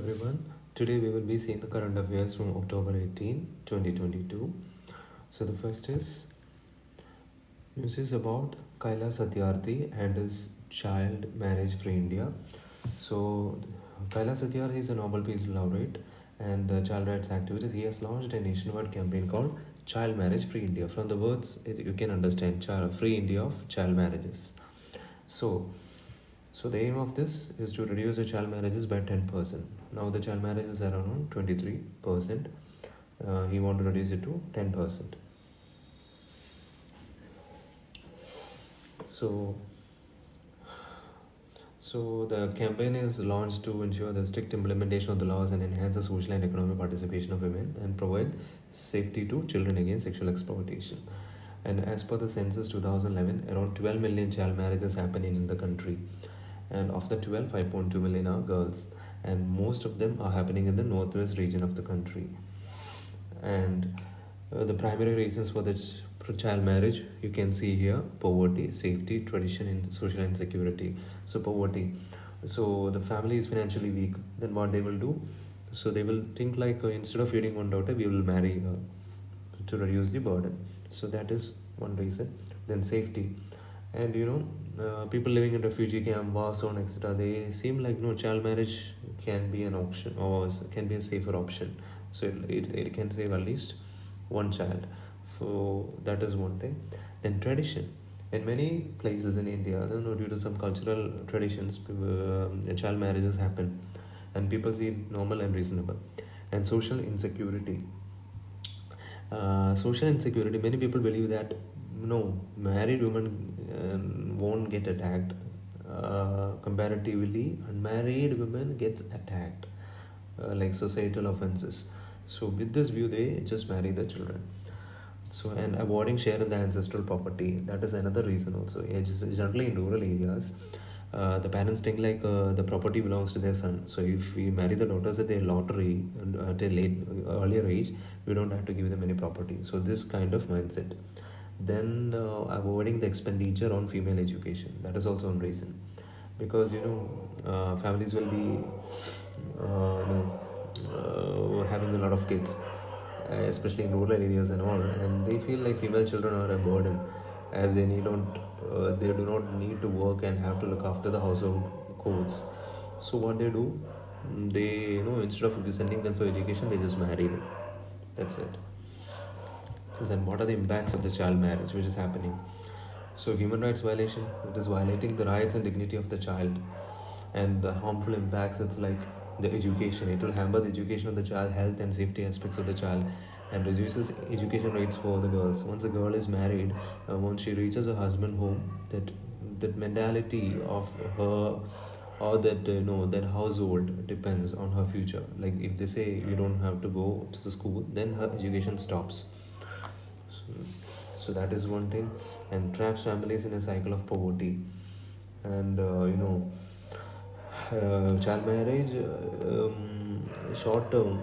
everyone. Today we will be seeing the current affairs from October 18, 2022. So the first news is about Kaila Satyarthi and his child marriage for India. So Kaila Satyarthi is a Nobel Peace Laureate and a child rights activist. He has launched a nationwide campaign called Child Marriage Free India. From the words, you can understand Free India of child marriages. So the aim of this is to reduce the child marriages by 10%. Now the child marriages are around 23%. He want to reduce it to 10%. So the campaign is launched to ensure the strict implementation of the laws and enhance the social and economic participation of women and provide safety to children against sexual exploitation. And as per the census 2011, around 12 million child marriages happening in the country. And of the 12, 5.2 million are girls. And most of them are happening in the northwest region of the country. And the primary reasons for the child marriage you can see here: poverty, safety, tradition, and social insecurity. So poverty, so the family is financially weak, then what they will do, so they will think like, instead of feeding one daughter, we will marry her to reduce the burden. So that is one reason. Then safety, and people living in refugee camp, war zone, etc., they seem like no, child marriage can be an option or can be a safer option. So it can save at least one child. So that is one thing. Then tradition. In many places in India, I don't know, due to some cultural traditions, child marriages happen, and people see it normal and reasonable. And social insecurity. Social insecurity. Many people believe that no, married women won't get attacked. Comparatively, unmarried women gets attacked, like societal offenses. So with this view, they just marry the children. So, and avoiding share in the ancestral property, that is another reason also. Generally in rural areas, the parents think like, the property belongs to their son. So if we marry the daughters at their lottery at a late earlier age, we don't have to give them any property. So this kind of mindset. Then avoiding the expenditure on female education, that is also one reason, because families will be having a lot of kids, especially in rural areas and all, and they feel like female children are a burden, as they do not need to work and have to look after the household chores. So what they do, they instead of sending them for education, they just marry them. That's it. Then what are the impacts of the child marriage which is happening? So human rights violation, it is violating the rights and dignity of the child. And the harmful impacts, it's like the education, it will hamper the education of the child, health and safety aspects of the child, and reduces education rates for the girls. Once a girl is married, once she reaches her husband home, that mentality of her, or that household depends on her future. Like if they say you don't have to go to the school, then her education stops. So that is one thing. And traps families in a cycle of poverty. And child marriage, short term,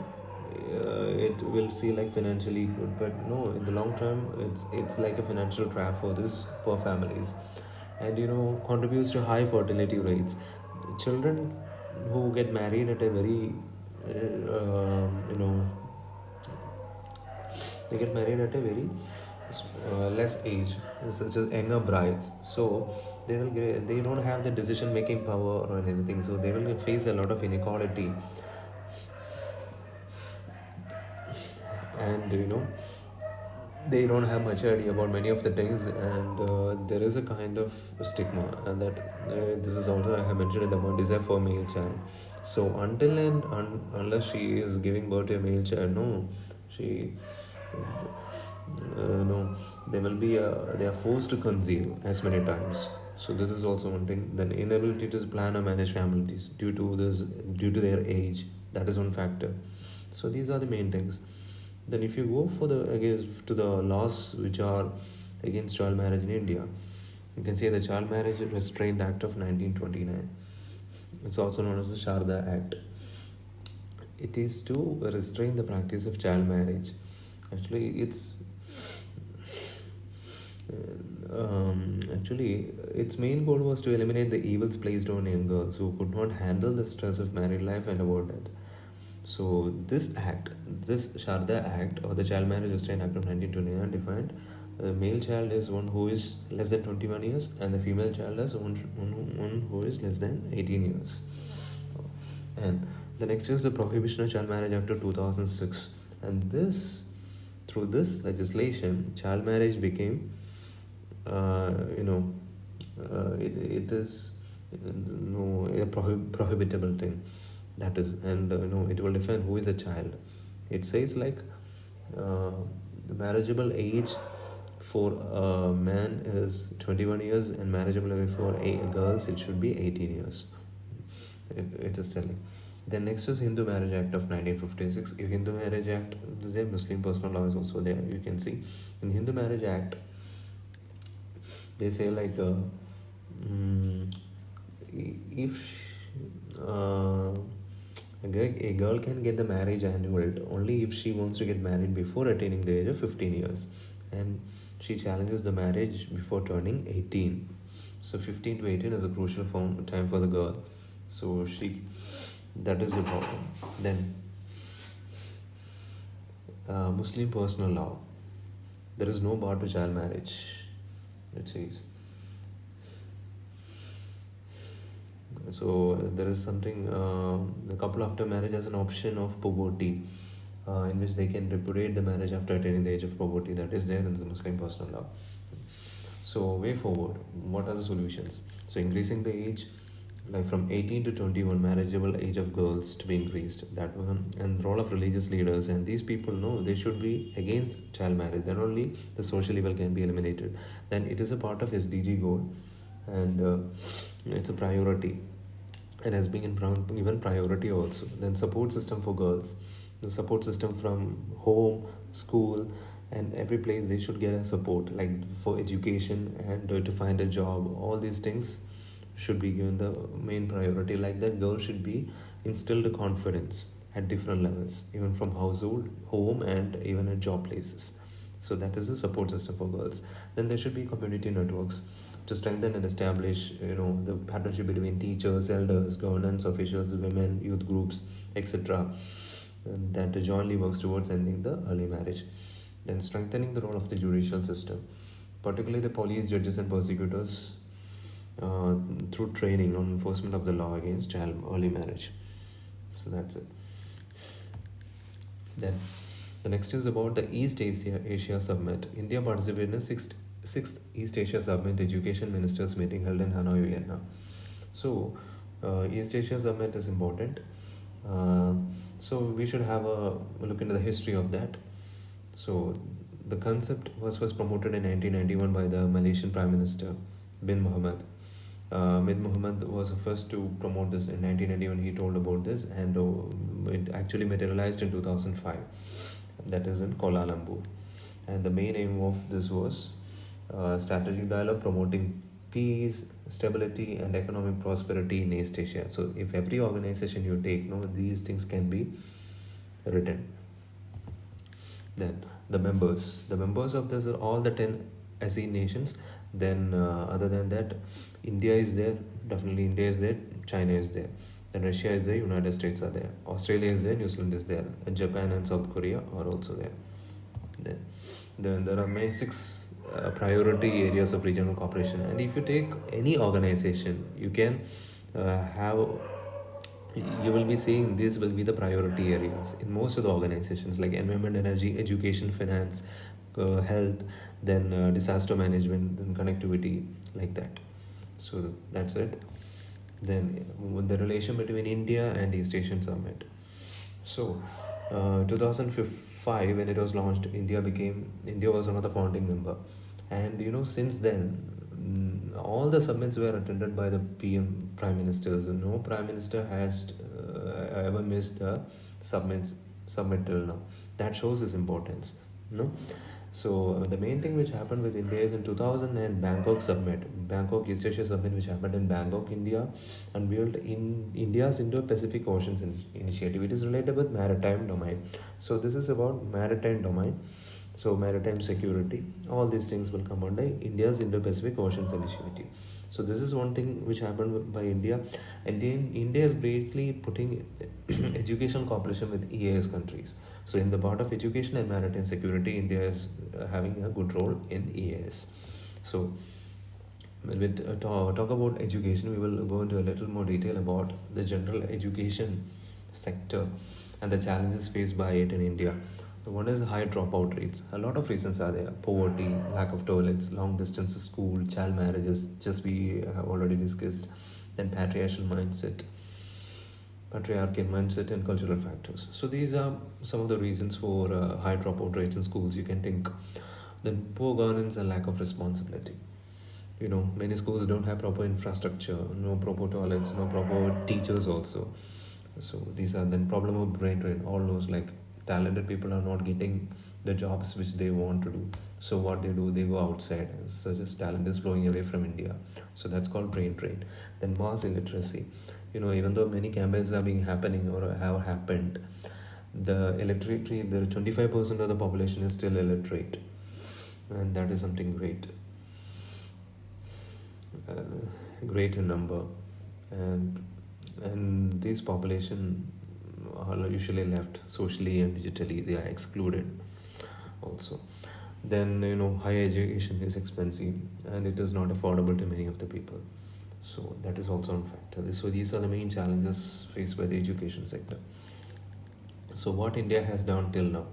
it will see like financially good, but no, in the long term, it's like a financial trap for this poor families. And contributes to high fertility rates. Children who get married at a very they get married at a very less age, such as younger brides. So they don't have the decision making power or anything. So they will face a lot of inequality, and they don't have much idea about many of the things, and there is a kind of stigma, and that this is also I have mentioned in the one desire for male child. So until and unless she is giving birth to a male child, no, she no, they will be they are forced to conceive as many times. So this is also one thing. Then inability to plan or manage families due to their age, that is one factor. So these are the main things. Then if you go for the against to the laws which are against child marriage in India, you can say the Child Marriage Restraint Act of 1929. It's also known as the Sharda Act. It is to restrain the practice of child marriage. Actually, its main goal was to eliminate the evils placed on young girls who could not handle the stress of married life and avoid that. So this Sharda Act or the Child Marriage Restraint Act of 1929 defined the male child is one who is less than 21 years and the female child is one who is less than 18 years. And the next is the Prohibition of Child Marriage Act of 2006. And through this legislation, child marriage became, uh, you know, it is a prohibitable thing. That is, and it will define who is a child. It says like the marriageable age for a man is 21 years and marriageable age for girls it should be 18 years. It is telling. Then next is Hindu Marriage Act of 1956. In Hindu Marriage Act, there Muslim personal law is also there. You can see in Hindu Marriage Act, they say like if a girl can get the marriage annulled only if she wants to get married before attaining the age of 15 years, and she challenges the marriage before turning 18. So 15 to 18 is a crucial time for the girl. So that is the problem. Then Muslim personal law. There is no bar to child marriage, it says. So there is something, the couple after marriage has an option of poverty, in which they can repudiate the marriage after attaining the age of poverty. That is there in the Muslim personal law. So way forward, what are the solutions? So increasing the age, like from 18 to 21, marriageable age of girls to be increased. That one, and role of religious leaders, and these people know they should be against child marriage. Then only the social evil can be eliminated. Then it is a part of SDG goal, and it's a priority, and has been given priority also. Then support system for girls, the support system from home, school, and every place they should get a support like for education and to find a job. All these things should be given the main priority. Like that, girls should be instilled a confidence at different levels, even from household, home, and even at job places. So that is the support system for girls. Then there should be community networks to strengthen and establish, the partnership between teachers, elders, governance officials, women, youth groups, etc. That jointly works towards ending the early marriage. Then strengthening the role of the judicial system, particularly the police, judges, and prosecutors, through training on enforcement of the law against child early marriage. So that's it. Then the next is about the East Asia Summit. India participated in the sixth East Asia Summit Education Ministers meeting held in Hanoi, Vietnam. So East Asia Summit is important. So we should have a look into the history of that. So the concept was first promoted in 1991 by the Malaysian Prime Minister bin Mohammed. Bin Mohammed was the first to promote this in 1991. He told about this, and it actually materialized in 2005. That is in Kuala Lumpur. And the main aim of this was strategic dialogue promoting peace, stability, and economic prosperity in East Asia. So if every organization you take, these things can be written. Then the members of this are all the 10 SE nations. Then other than that, India is there, definitely India is there, China is there, then Russia is there, United States are there, Australia is there, New Zealand is there, and Japan and South Korea are also there. Then there are main 6 priority areas of regional cooperation, and if you take any organization, you can you will be seeing these will be the priority areas in most of the organizations, like environment, energy, education, finance, health, then disaster management, then connectivity, like that. So that's it. Then the relation between India and East Asian Summit. So 2005, when it was launched, India was one of the founding member, and since then all the summits were attended by the prime ministers. No prime minister has ever missed a summit till now. That shows its importance. So the main thing which happened with India is in 2009 Bangkok East Asia Summit, which happened in Bangkok, India, unveiled in India's Indo-Pacific Oceans Initiative. It is related with maritime domain. So this is about maritime domain. So maritime security, all these things will come under India's Indo-Pacific Oceans Initiative. So this is one thing which happened by India, and then India is greatly putting educational cooperation with EAS countries. So in the part of education and maritime security, India is having a good role in EAS. So when we talk about education, we will go into a little more detail about the general education sector and the challenges faced by it in India. So one is high dropout rates. A lot of reasons are there: poverty, lack of toilets, long distance to school, child marriages, just we have already discussed, then patriarchal mindset, and cultural factors. So these are some of the reasons for high dropout rates in schools. You can think. Then poor governance and lack of responsibility. Many schools don't have proper infrastructure, no proper toilets, no proper teachers also. So these are then problem of brain drain. All those like talented people are not getting the jobs which they want to do. So what they do, they go outside. Such as talent is flowing away from India. So that's called brain drain. Then mass illiteracy. Even though many campaigns are being happening or have happened, the illiterate rate, the 25% of the population is still illiterate, and that is something great in number, and this population are usually left socially and digitally. They are excluded also. Then higher education is expensive and it is not affordable to many of the people. So that is also a factor. So these are the main challenges faced by the education sector. So what India has done till now,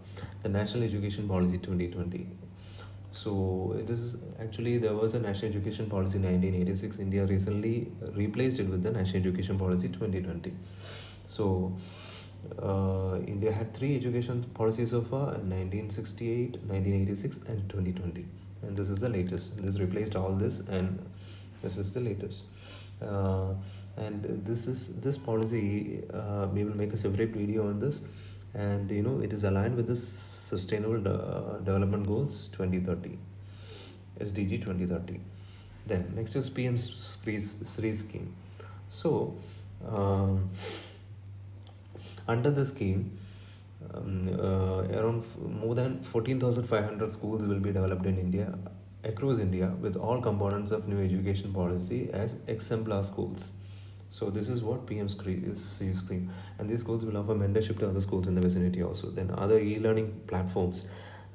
the National Education Policy 2020. So it is actually, there was a National Education Policy 1986. India recently replaced it with the National Education Policy 2020. So India had three education policies so far: 1968, 1986, and 2020. And this is the latest. This replaced all this, and this is the latest. And this policy. We will make a separate video on this, and it is aligned with the Sustainable Development Goals 2030, SDG 2030. Then next is PM Sri scheme. So under the scheme, around more than 14,500 schools will be developed in India, across India, with all components of new education policy as exemplar schools. So this is what PM scheme, and these schools will offer mentorship to other schools in the vicinity also. Then other e-learning platforms.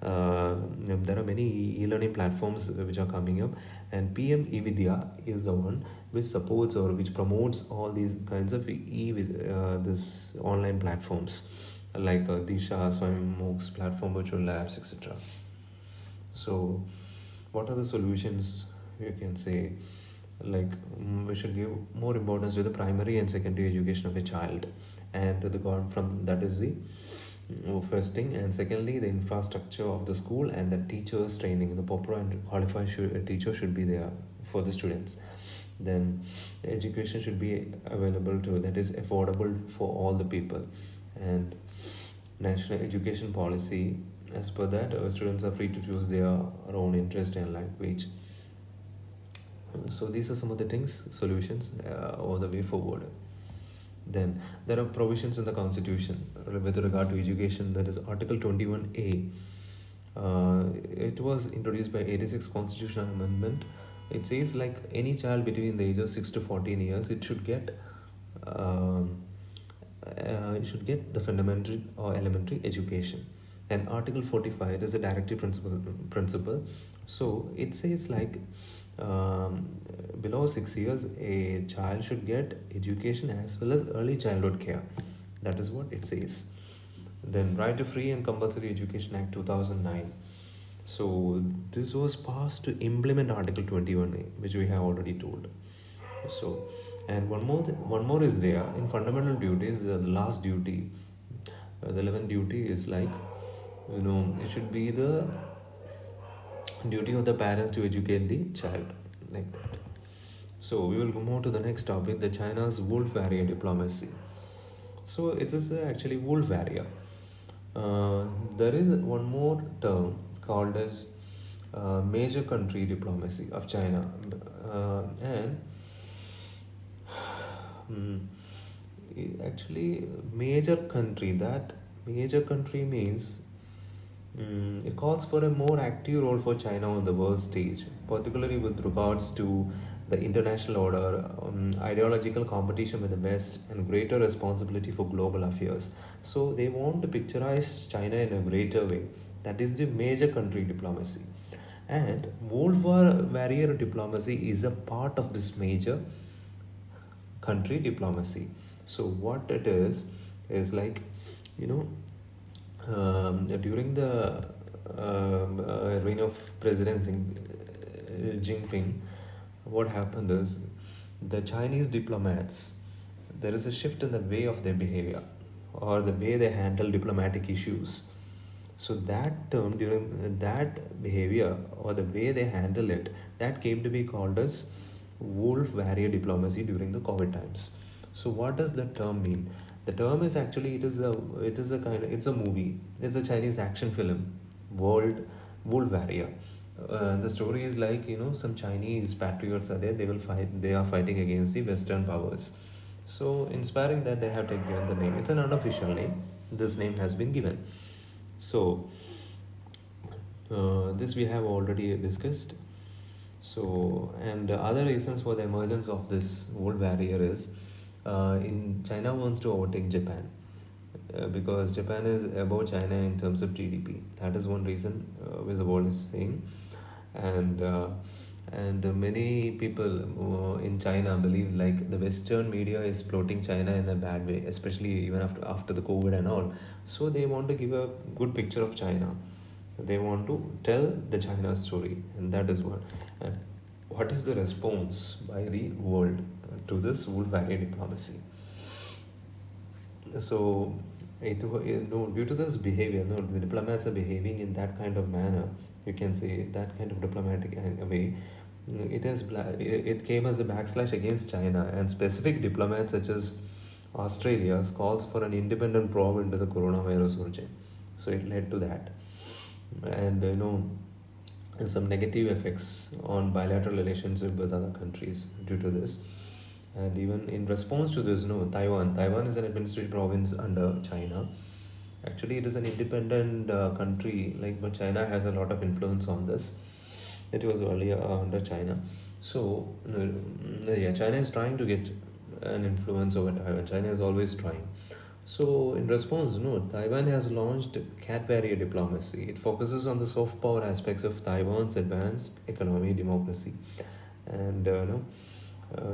There are many e-learning platforms which are coming up, and PM eVidya is the one which supports or which promotes all these kinds of this online platforms like Disha, Swayam MOOCs, platform virtual labs, etc. So what are the solutions you can say? Like we should give more importance to the primary and secondary education of a child, and to the from that is the first thing. And secondly, the infrastructure of the school and the teachers training. The proper and qualified teacher should be there for the students. Then education should be available to, that is affordable for all the people. And national education policy, as per that, students are free to choose their own interest and language. So these are some of the things, solutions, or the way forward. Then there are provisions in the constitution with regard to education. That is Article 21A. It was introduced by 86 constitutional amendment. It says like any child between the age of 6 to 14 years, it should get the fundamental or elementary education. And Article 45, it is a directive principle. So it says like below 6 years, a child should get education as well as early childhood care. That is what it says. Then Right to Free and Compulsory Education Act 2009. So this was passed to implement Article 21A, which we have already told. So, and one more is there in fundamental duties. The last duty, the 11th duty is like, it should be the duty of the parents to educate the child, like that. So we will move to the next topic, the China's wolf warrior diplomacy. So it is actually wolf warrior. There is one more term called as major country diplomacy of China, and actually major country. That major country means it calls for a more active role for China on the world stage, particularly with regards to the international order, ideological competition with the West, and greater responsibility for global affairs. So they want to picturize China in a greater way. That is the major country diplomacy. And World War warrior diplomacy is a part of this major country diplomacy. So what it is like, you know, during the reign of President Jinping, what happened is the Chinese diplomats, there is a shift in the way of their behavior or the way they handle diplomatic issues. So that term, during that behavior or the way they handle it, that came to be called as wolf warrior diplomacy during the COVID times. So what does the term mean? The term is actually, it is a kind of, it's a movie. It's a Chinese action film, World Wolf Warrior. The story is like, some Chinese patriots are there. They will fight. They are fighting against the Western powers. So inspiring that, they have given the name. It's an unofficial name. This name has been given. So this we have already discussed. So, and other reasons for the emergence of this world barrier is, in China wants to overtake Japan, because Japan is above China in terms of GDP. That is one reason, which the world is saying. And many people in China believe like the Western media is floating China in a bad way, especially even after the COVID and all. So they want to give a good picture of China. They want to tell the China story, and that is what. And what is the response by the world to this world barrier diplomacy? So, due to this behavior, the diplomats are behaving in that kind of manner. You can say that kind of diplomatic way. It came as a backslash against China, and specific diplomats such as Australia calls for an independent probe into the coronavirus origin. So it led to that, and some negative effects on bilateral relationship with other countries due to this. And even in response to this, Taiwan is an administrative province under China. Actually, it is an independent country, but China has a lot of influence on this. It was earlier under China. So, yeah, China is trying to get an influence over Taiwan. China is always trying. So, in response, Taiwan has launched cat barrier diplomacy. It focuses on the soft power aspects of Taiwan's advanced economy, democracy, and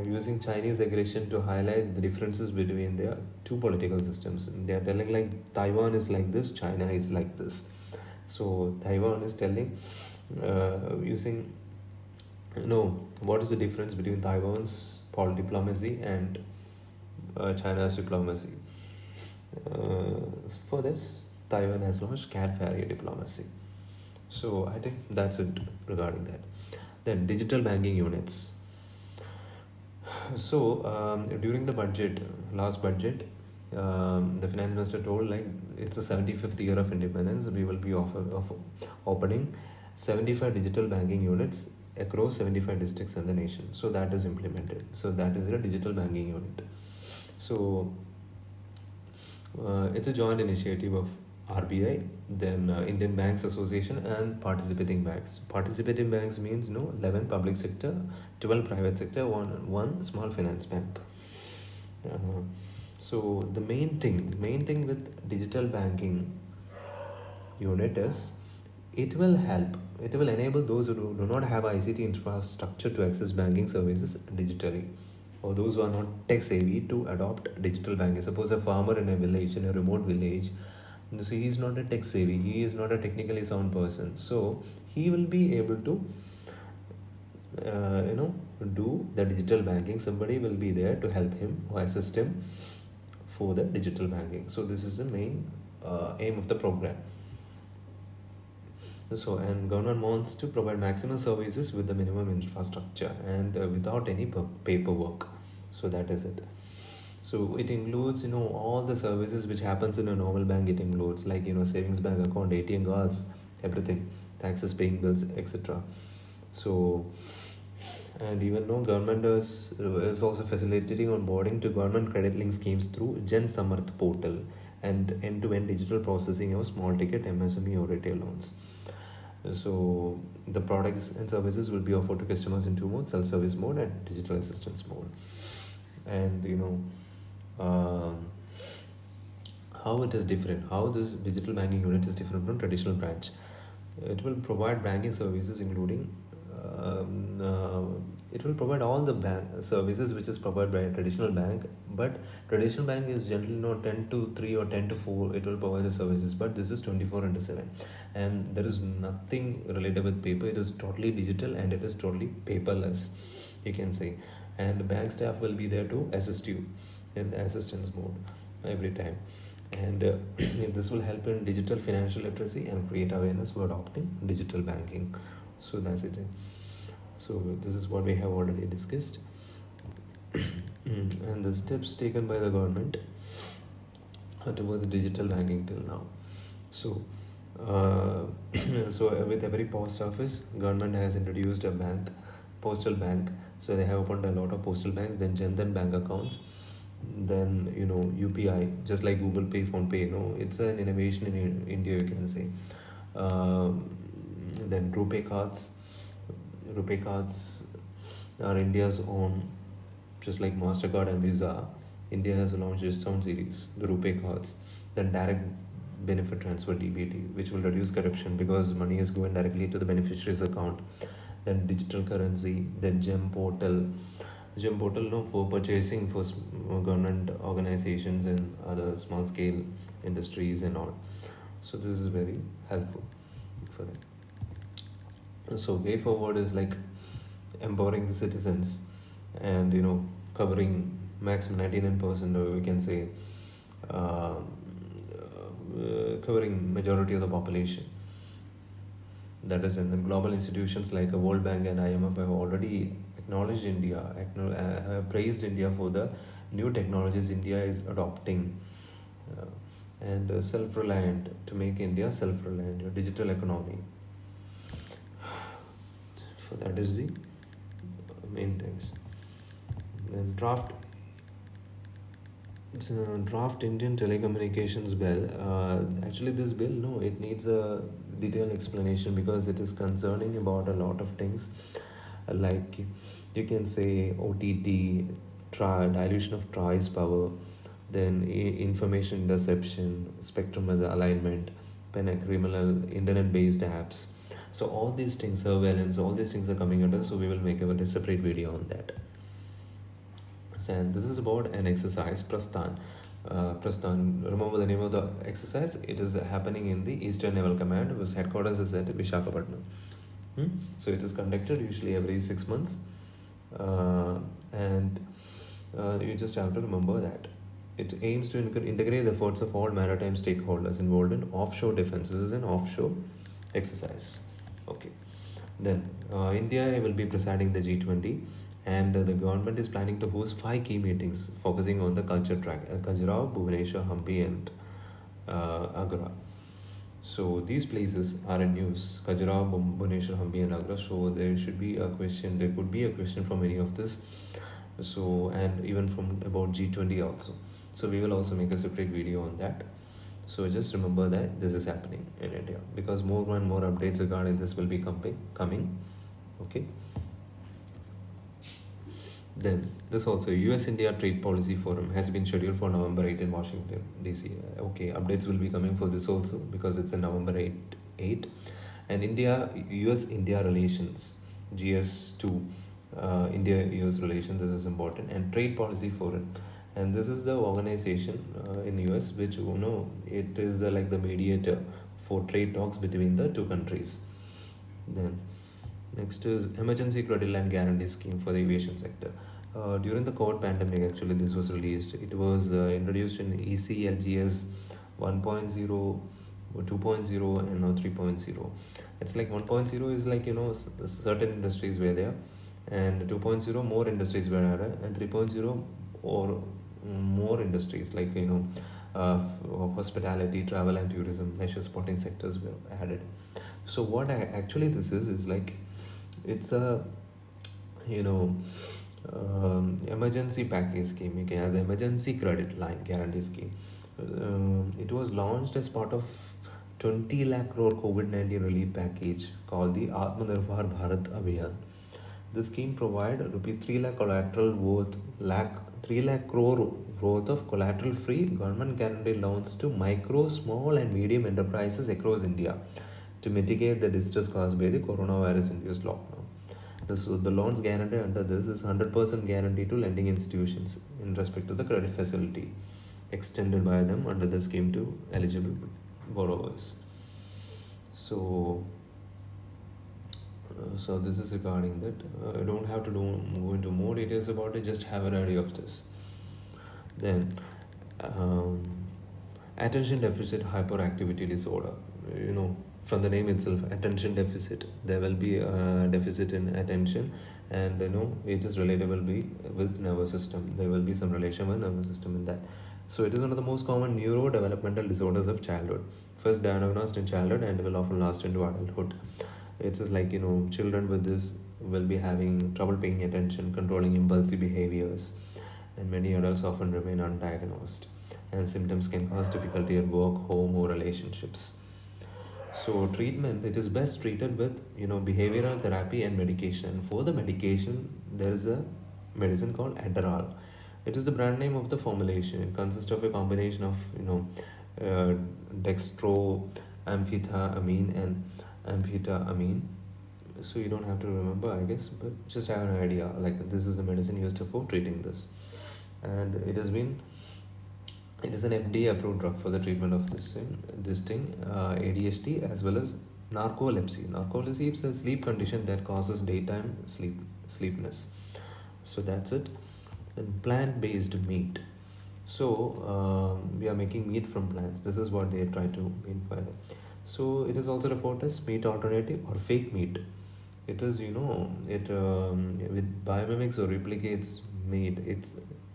using Chinese aggression to highlight the differences between their two political systems. They are telling like Taiwan is like this, China is like this. So Taiwan is telling, using, what is the difference between Taiwan's diplomacy and China's diplomacy. For this, Taiwan has launched cat barrier diplomacy. So I think that's it regarding that. Then digital banking units. So during the last budget, the finance minister told like it's the 75th year of independence. We will be opening 75 digital banking units across 75 districts in the nation. So that is implemented. So that is a digital banking unit. So it's a joint initiative of RBI, then Indian Banks Association, and participating banks. Participating banks means 11 public sector, 12 private sector, one small finance bank. So the main thing with digital banking unit is it will enable those who do not have ICT infrastructure to access banking services digitally, or those who are not tech savvy to adopt digital banking. Suppose a farmer in a remote village. So he is not a tech savvy, he is not a technically sound person. So he will be able to do the digital banking. Somebody will be there to help him or assist him for the digital banking. So this is the main aim of the program. So, and government wants to provide maximum services with the minimum infrastructure and without any paperwork. So that is it. So it includes all the services which happens in a normal bank. It includes like savings bank account, ATM cards, everything, taxes, paying bills, etc. So, and even government is also facilitating onboarding to government credit link schemes through Jan Samarth portal and end-to-end digital processing of small ticket MSME or retail loans. So the products and services will be offered to customers in two modes: self-service mode and digital assistance mode. And um, how it is different, how this digital banking unit is different from traditional branch. It will provide banking services including um, uh, it will provide all the bank services which is provided by a traditional bank, but traditional bank is generally not 10 to 3 or 10 to 4, it will provide the services, but this is 24 into 7, and there is nothing related with paper. It is totally digital and it is totally paperless, you can say. And the bank staff will be there to assist you in the assistance mode every time. And this will help in digital financial literacy and create awareness for adopting digital banking. So that's it. So this is what we have already discussed. And the steps taken by the government towards digital banking till now. So uh, with every post office, government has introduced a bank, postal bank. So they have opened a lot of postal banks, then Jan bank accounts, then UPI, just like Google Pay, Phone Pay. It's an innovation in India, you can say. Then Rupee cards are India's own, just like Mastercard and Visa. India has launched its own series, the Rupee cards. Then direct benefit transfer (DBT), which will reduce corruption because money is going directly to the beneficiary's account. Then digital currency, then GEM portal, for purchasing for government organizations and other small scale industries and all. So this is very helpful for them. So way forward is like empowering the citizens, and covering maximum 99%, or we can say uh, covering majority of the population. That is, and the global institutions like a World Bank and IMF have already acknowledged India, have praised India for the new technologies India is adopting, uh, and self-reliant, to make India self-reliant, your digital economy. So that is the main things. Then draft Indian telecommunications bill. Actually, this bill, no, it needs a detailed explanation because it is concerning about a lot of things, like you can say OTT, dilution of trice power, then information interception, spectrum as alignment, criminal internet-based apps. So all these things, surveillance, all these things are coming under. So we will make a separate video on that. And this is about an exercise, Prasthan. Prasthan, remember the name of the exercise? It is happening in the Eastern Naval Command, whose headquarters is at Vishakhapatnam. So it is conducted usually every 6 months, and you just have to remember that. It aims to integrate the efforts of all maritime stakeholders involved in offshore defense. This is an offshore exercise. Okay. Then India will be presiding the G20, and the government is planning to host 5 key meetings focusing on the culture track: Khajuraho, Bhubaneswar, Hampi, and Agra. So these places are in news: Khajuraho, Bhubaneswar, Hampi, and Agra. So there should be a question. There could be a question from any of this. So, and even from about G20 also. So we will also make a separate video on that. So just remember that this is happening in India, because more and more updates regarding this will be coming. Okay. Then this also, US-India Trade Policy Forum has been scheduled for November 8 in Washington DC. Okay, updates will be coming for this also because it's in November 8. And US-India relations, GS2, India-US relations, this is important. And Trade Policy Forum, and this is the organization in US which it is like the mediator for trade talks between the two countries. Then next is Emergency Credit Line Guarantee Scheme for the aviation sector. During the COVID pandemic, actually, this was released. It was introduced in ECLGS 1.0, 2.0, and now 3.0. It's like 1.0 is like, certain industries were there, and 2.0 more industries were added, and 3.0 or more industries like, hospitality, travel, and tourism, leisure sporting sectors were added. So what actually this is like, it's a emergency package scheme. You can have the emergency credit line guarantee scheme. It was launched as part of 20 lakh crore COVID-19 relief package called the Atmanirbhar Bharat Abhiyan. The scheme provided rupees 3 lakh collateral worth lakh 3 lakh crore worth of collateral free government guaranteed loans to micro, small and medium enterprises across India to mitigate the distress caused by the coronavirus induced lockdown. The loans guaranteed under this is 100% guarantee to lending institutions in respect to the credit facility extended by them under the scheme to eligible borrowers. So, so this is regarding that. I don't have to go into more details about it. Just have an idea of this. Then, um, attention deficit hyperactivity disorder. You know, from the name itself, attention deficit. There will be a deficit in attention, and it is relatable be with nervous system. There will be some relation with nervous system in that. So it is one of the most common neurodevelopmental disorders of childhood. First diagnosed in childhood and will often last into adulthood. It's just like children with this will be having trouble paying attention, controlling impulsive behaviors, and many adults often remain undiagnosed. And symptoms can cause difficulty at work, home, or relationships. So treatment, it is best treated with behavioral therapy and medication. For the medication, there is a medicine called Adderall. It is the brand name of the formulation. It consists of a combination of dextroamphetamine and amphetamine. So you don't have to remember, I guess, but just have an idea. Like this is the medicine used for treating this, and it is an FDA approved drug for the treatment of this thing, ADHD as well as narcolepsy. Narcolepsy is a sleep condition that causes daytime sleepiness. So that's it. And plant-based meat. So we are making meat from plants. This is what they try to mean by that. So it is also referred as meat alternative or fake meat. It is it with biomimics or replicates meat. It's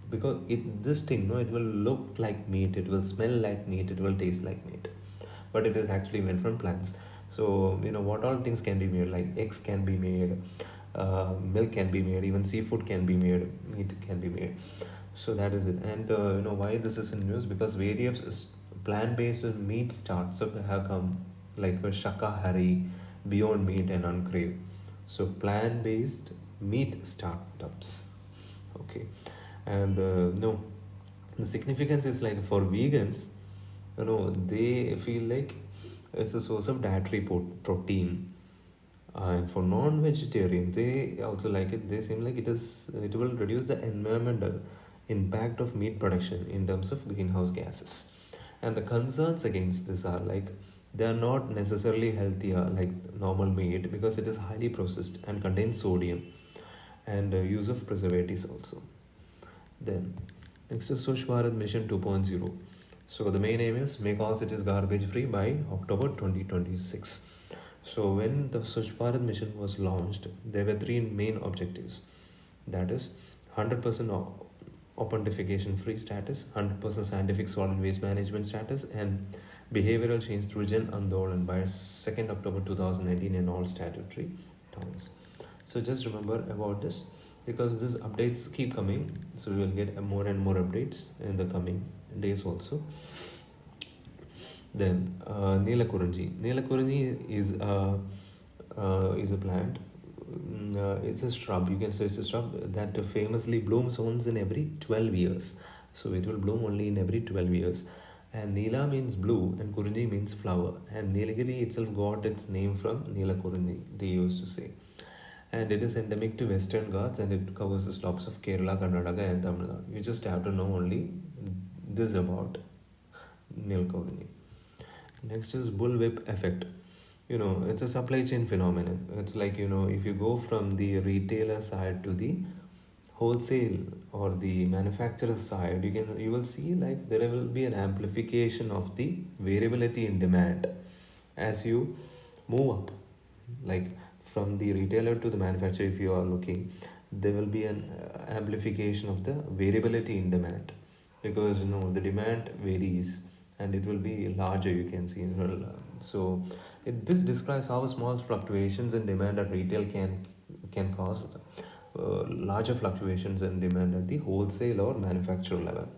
because this thing it will look like meat, it will smell like meat, it will taste like meat, but it is actually made from plants. So what all things can be made, like eggs can be made, milk can be made, even seafood can be made, meat can be made. So that is it. And why this is in news, because various plant-based meat startups have come, like Shakahari, Beyond Meat and Uncrave. So plant-based meat startups. Okay. And no, the significance is like for vegans, they feel like it's a source of dietary protein, and for non-vegetarian they also like it. They seem like it will reduce the environmental impact of meat production in terms of greenhouse gases. And the concerns against this are like they are not necessarily healthier like normal meat, because it is highly processed and contains sodium and use of preservatives also. Then next is Swachh Bharat Mission 2.0. So the main aim is make all cities garbage free by October 2026. So when the Swachh Bharat mission was launched, there were three main objectives. That is 100% open defecation free status, 100% scientific solid waste management status, and behavioral change through Jan Andolan by 2nd October 2019 in all statutory towns. So just remember about this, because these updates keep coming, so we will get more and more updates in the coming days also. Then Neelakurinji. Neelakurinji is a plant. It's a shrub. You can say it's a shrub that famously blooms once in every 12 years. So it will bloom only in every 12 years. And Neela means blue and Kurinji means flower. And Nilgiri itself got its name from Neelakurinji, they used to say. And it is endemic to Western Ghats, and it covers the slopes of Kerala, Karnataka and Tamil Nadu. You just have to know only this about Neelakurinji. Next is bullwhip effect. It's a supply chain phenomenon. It's like, if you go from the retailer side to the wholesale or the manufacturer side, you will see like there will be an amplification of the variability in demand as you move up. Like from the retailer to the manufacturer, if you are looking, there will be an amplification of the variability in demand, because the demand varies and it will be larger, you can see. So this describes how small fluctuations in demand at retail can cause larger fluctuations in demand at the wholesale or manufacturer level.